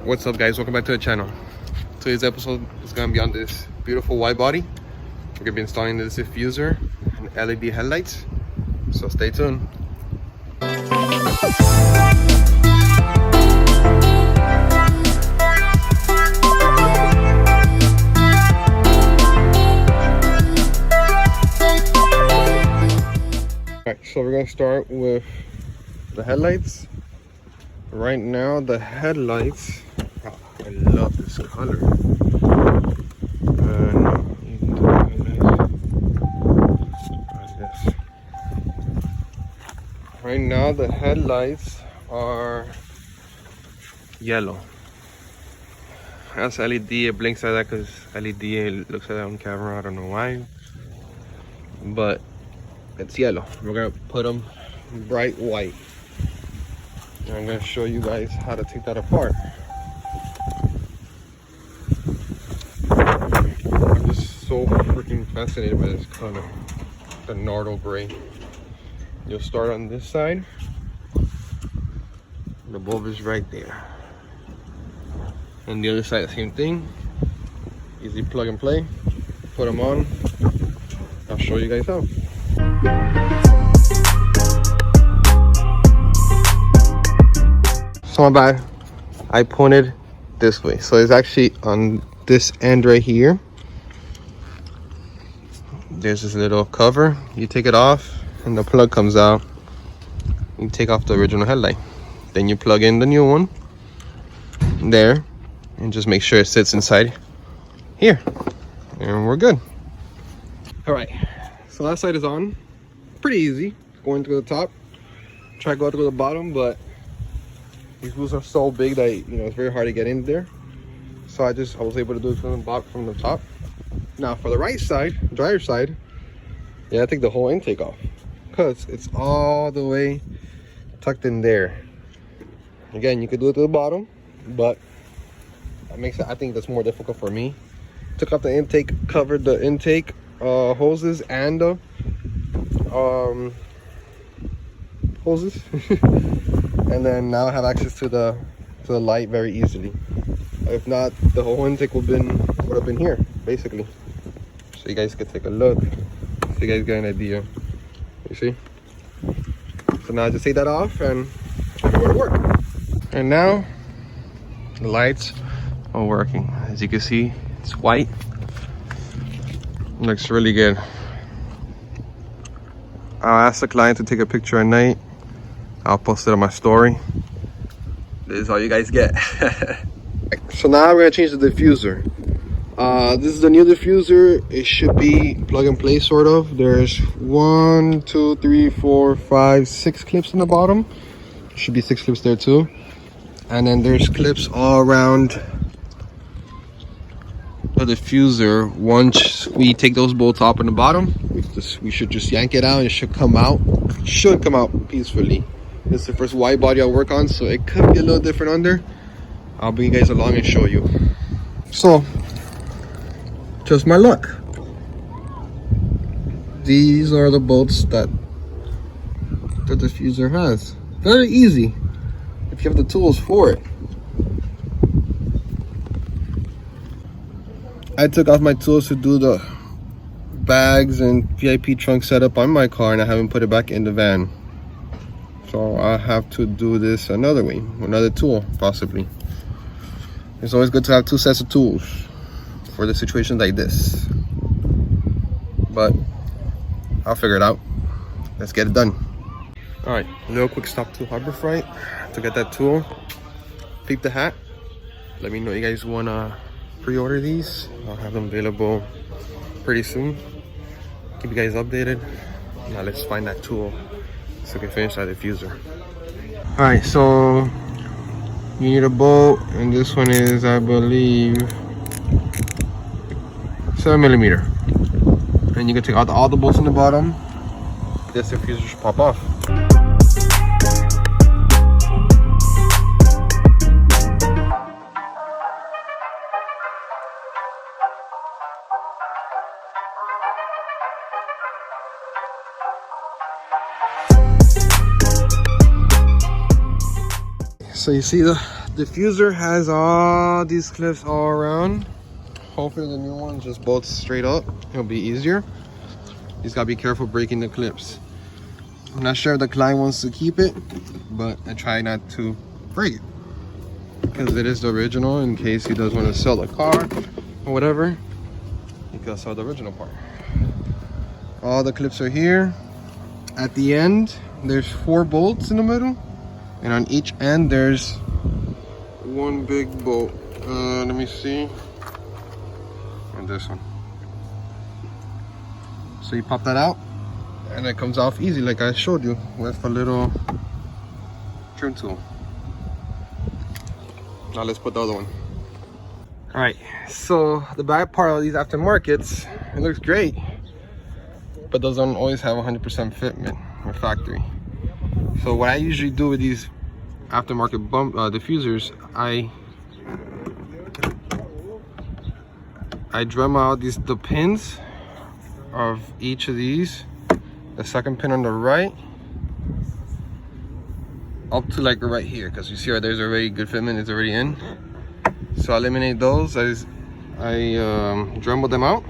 What's up, guys? Welcome back to the channel. Today's episode is going to be on this beautiful wide body. We're going to be installing this diffuser and LED headlights, so stay tuned. Alright, so we're going to start with the headlights. Right now, the headlights, oh, I love this color. Right now, the headlights are yellow. That's LED. It blinks like that because LED. It looks like that on camera. I don't know why, but it's yellow. We're gonna put them bright white. And I'm gonna show you guys how to take that apart. I'm just so freaking fascinated by this color, the Nardo gray. You'll start on this side. The bulb is right there. And the other side, the same thing. Easy plug and play. Put them on. I'll show you guys how. So my bad, I pointed this way, so it's actually on this end right here. There's this little cover. You take it off and the plug comes out. You take off the original headlight, then you plug in the new one there and just make sure it sits inside here, and we're good. All right, so that side is on. Pretty easy going to the top. Try to go to the bottom, but these wheels are so big that, you know, it's very hard to get in there. So I was able to do it from the top. Now for the right side, driver's side, yeah, I take the whole intake off because it's all the way tucked in there. Again, you could do it to the bottom, but that makes it, I think that's more difficult for me. Took off the intake, covered the intake hoses and the hoses. And then now I have access to the light very easily. If not, the whole intake would have been here basically. So you guys could take a look, so you guys get an idea. You see? So now I just take that off and go to work. And now the lights are working. As you can see, it's white. Looks really good. I'll ask the client to take a picture at night. I'll post it on my story. This is all you guys get. So now we're gonna change the diffuser. This is the new diffuser. It should be plug and play, sort of. There's 1, 2, 3, 4, 5, 6 clips in the bottom. Should be 6 clips there too. And then there's clips all around the diffuser. Once we take those bolts off in the bottom, we should just yank it out and it should come out. Should come out peacefully. This is the first wide body I'll work on, so it could be a little different under. I'll bring you guys along and show you. So, just my luck. These are the bolts that the diffuser has. Very easy if you have the tools for it. I took off my tools to do the bags and VIP trunk setup on my car, and I haven't put it back in the van. So I have to do this another way, another tool possibly. It's always good to have 2 sets of tools for the situation like this. But I'll figure it out. Let's get it done. All right, a little quick stop to Harbor Freight to get that tool. Peep the hat. Let me know you guys wanna pre-order these. I'll have them available pretty soon. Keep you guys updated. Now let's find that tool so we can finish that diffuser. All right, so you need a bolt, and this one is, I believe, 7mm. And you can take out all the bolts in the bottom. This diffuser should pop off. So you see the Diffuser has all these clips all around. Hopefully the new one just bolts straight up. It'll be easier. You just gotta be careful breaking the clips. I'm not sure if the client wants to keep it, but I try not to break it because it is the original. In case he does want to sell the car or whatever, he can sell the original part. All the clips are here. At the end, there's 4 bolts in the middle, and on each end there's one big bolt. Let me see. And this one. So you pop that out, and it comes off easy, like I showed you, with a little trim tool. Now let's put the other one. All right, so the back part of these aftermarkets, it looks great, but those don't always have 100% fitment or factory. So what I usually do with these aftermarket diffusers, I drum out the pins of each of these. The second pin on the right up to like right here, because you see right there's already good fitment, it's already in. So I eliminate those. I Dremel them out,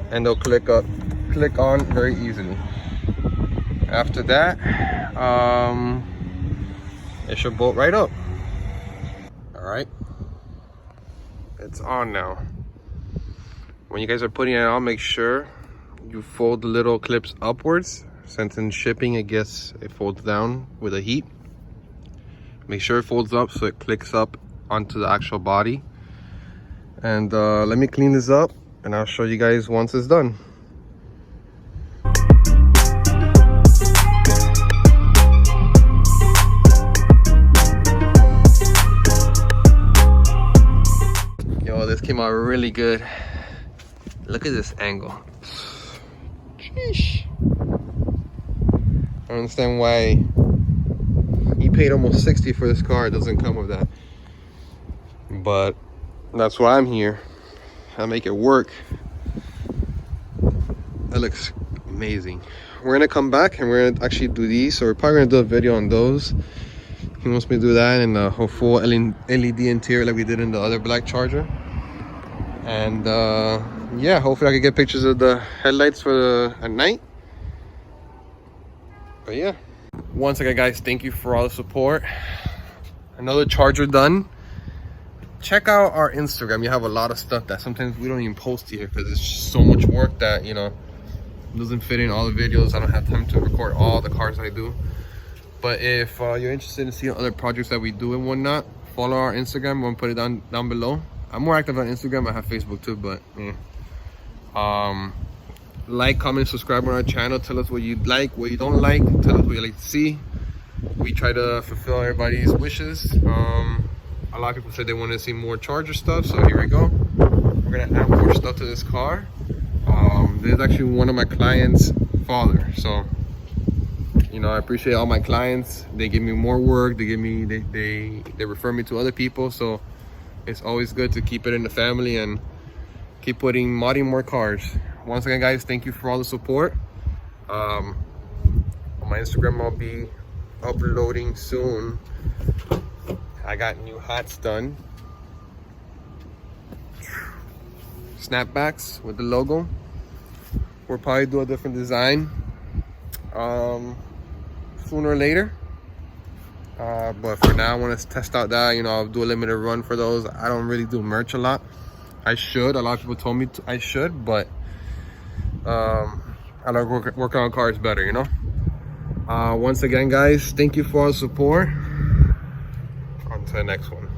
and they'll click on very easily. After that, it should bolt right up. All right, it's on now. When you guys are putting it on, make sure you fold the little clips upwards, since in shipping it folds down with the heat. Make sure it folds up so it clicks up onto the actual body. And let me clean this up, and I'll show you guys once it's done. Yo, this came out really good. Look at this angle. Sheesh. I don't understand why he paid almost 60 for this car. It doesn't come with that. But that's why I'm here. I make it work. That looks amazing. We're gonna come back and we're gonna actually do these. So we're probably gonna do a video on those. He wants me to do that in a full LED interior like we did in the other black Charger. And yeah, hopefully I can get pictures of the headlights for at night. But yeah, once again guys, thank you for all the support. Another Charger done. Check out our Instagram. You have a lot of stuff that sometimes we don't even post here because it's just so much work that, you know, doesn't fit in all the videos. I don't have time to record all the cars I do. But if you're interested in seeing other projects that we do and whatnot, follow our Instagram. I'm gonna put it down below. I'm more active on Instagram. I have Facebook too, but like, comment, subscribe on our channel. Tell us what you like, what you don't like. Tell us what you like to see. We try to fulfill everybody's wishes. A lot of people said they want to see more Charger stuff, so here we go. We're gonna add more stuff to this car. This is actually one of my clients' father, so you know, I appreciate all my clients. They give me more work. They refer me to other people, so it's always good to keep it in the family and keep modding more cars. Once again guys, thank you for all the support. On my Instagram I'll be uploading soon. I got new hats done, snapbacks with the logo. We'll probably do a different design sooner or later, but for now I want to test out that, you know, I'll do a limited run for those. I don't really do merch a lot. I should. A lot of people told me I should, but I like working on cars better, you know. Once again guys, thank you for all the support. On to the next one.